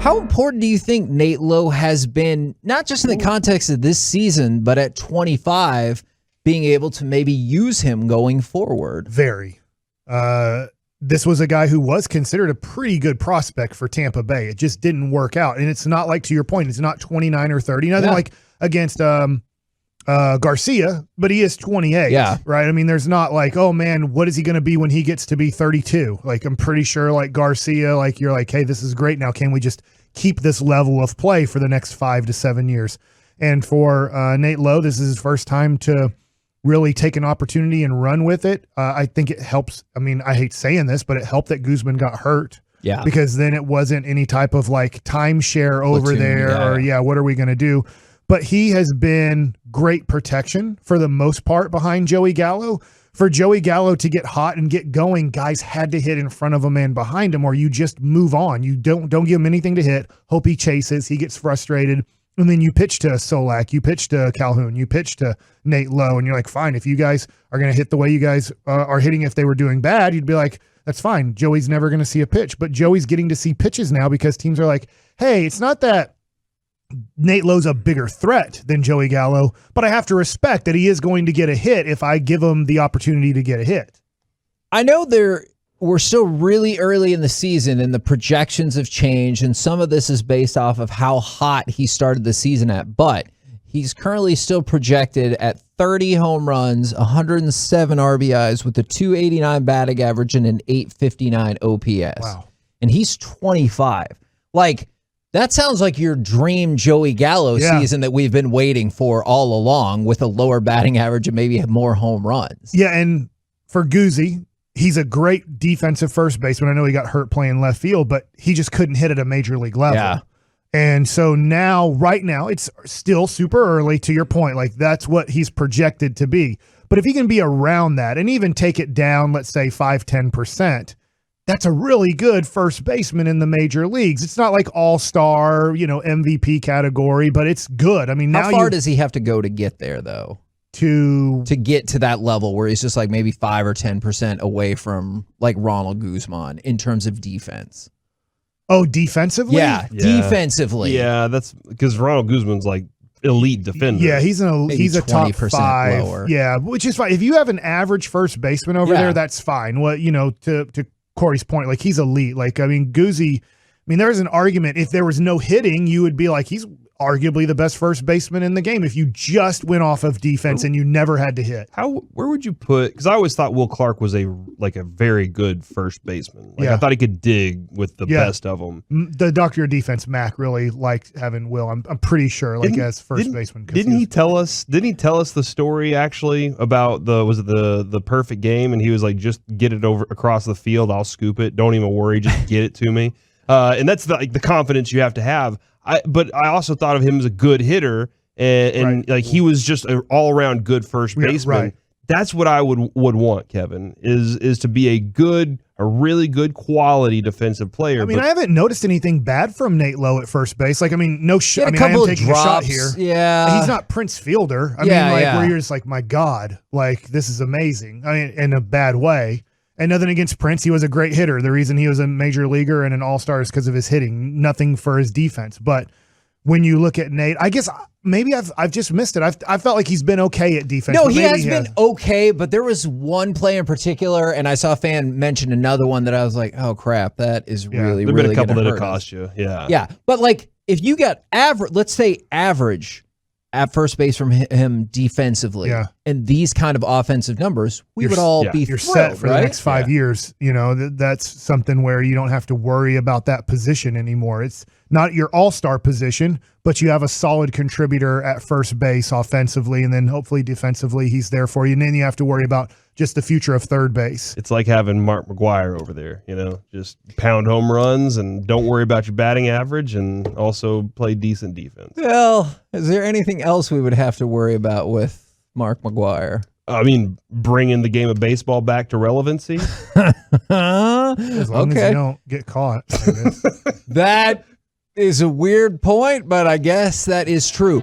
How important do you think Nate Lowe has been, not just in the context of this season, but at 25, being able to maybe use him going forward? Very. This was a guy who was considered a pretty good prospect for Tampa Bay. It just didn't work out. And it's not like, to your point, it's not 29 or 30. Nothing like against Garcia, but he is 28. Yeah. Right? I mean, there's not like, oh, man, what is he going to be when he gets to be 32? Like, I'm pretty sure, like, Garcia, like, you're like, hey, this is great. Now, can we just keep this level of play for the next 5 to 7 years? And for Nate Lowe, this is his first time to really take an opportunity and run with it. I think it helps. I mean, I hate saying this, but it helped that Guzman got hurt. Yeah. Because then it wasn't any type of like timeshare over there or what are we going to do? But he has been great protection for the most part behind Joey Gallo. For Joey Gallo to get hot and get going, guys had to hit in front of him and behind him, or you just move on. You don't give him anything to hit. Hope he chases. He gets frustrated. And then you pitch to Solak, you pitch to Calhoun, you pitch to Nate Lowe, and you're like, fine, if you guys are going to hit the way you guys are hitting, if they were doing bad, you'd be like, that's fine. Joey's never going to see a pitch. But Joey's getting to see pitches now because teams are like, hey, it's not that Nate Lowe's a bigger threat than Joey Gallo, but I have to respect that he is going to get a hit if I give him the opportunity to get a hit. I know we're still really early in the season and the projections have changed, and some of this is based off of how hot he started the season at, but he's currently still projected at 30 home runs, 107 RBIs with a 289 batting average and an 859 OPS. Wow. And he's 25. Like, that sounds like your dream Joey Gallo season that we've been waiting for all along, with a lower batting average and maybe more home runs. Yeah, and for Guzzi, he's a great defensive first baseman. I know he got hurt playing left field, but he just couldn't hit at a major league level. Yeah. And so right now, it's still super early, to your point. Like, that's what he's projected to be. But if he can be around that and even take it down, let's say 5-10%, that's a really good first baseman in the major leagues. It's not like all-star, MVP category, but it's good. I mean, how far does he have to go to get there, though? To get to that level where he's just like maybe 5 or 10% away from like Ronald Guzman in terms of defense. Oh, defensively? Yeah. Defensively. Yeah, that's because Ronald Guzman's like elite defender. Yeah, he's a top 5. Lower. Yeah, which is fine. If you have an average first baseman over there, that's fine. Well, to Corey's point, like, he's elite. Like, I mean, Guzzi, there is an argument. If there was no hitting, you would be like, he's arguably the best first baseman in the game if you just went off of defense and you never had to hit. Where would you put? Because I always thought Will Clark was a very good first baseman. Like, I thought he could dig with the best of them. The doctor of defense, Mac, really liked having Will. I'm pretty sure, as first baseman. Didn't he tell us the story actually about the perfect game? And he was like, just get it over across the field. I'll scoop it. Don't even worry. Just get it to me. And that's the confidence you have to have. But I also thought of him as a good hitter, and like, he was just an all-around good first baseman. Right. That's what I would want, Kevin, is to be a really good quality defensive player. I haven't noticed anything bad from Nate Lowe at first base. Like, no shot. I am taking a shot here. Yeah. He's not Prince Fielder. Where you're just like, my God, like, this is amazing. In a bad way. And nothing against Prince. He was a great hitter. The reason he was a major leaguer and an all-star is because of his hitting. Nothing for his defense. But when you look at Nate, I guess maybe I've just missed it. I felt like he's been okay at defense. No, he has been okay, but there was one play in particular, and I saw a fan mention another one that I was like, oh, crap, that is really, there really been a couple that have hurt cost you. Yeah. Yeah, but like, if you got let's say average at first base from him defensively, and these kind of offensive numbers, we would all be you're thrilled, set for the next 5 years. That's something where you don't have to worry about that position anymore. It's not your all-star position, but you have a solid contributor at first base offensively, and then hopefully defensively he's there for you. And then you have to worry about just the future of third base. It's like having Mark McGwire over there, just pound home runs and don't worry about your batting average, and also play decent defense. Well, is there anything else we would have to worry about with Mark McGwire? Bringing the game of baseball back to relevancy. As long as you don't get caught. I guess. That is a weird point, but I guess that is true.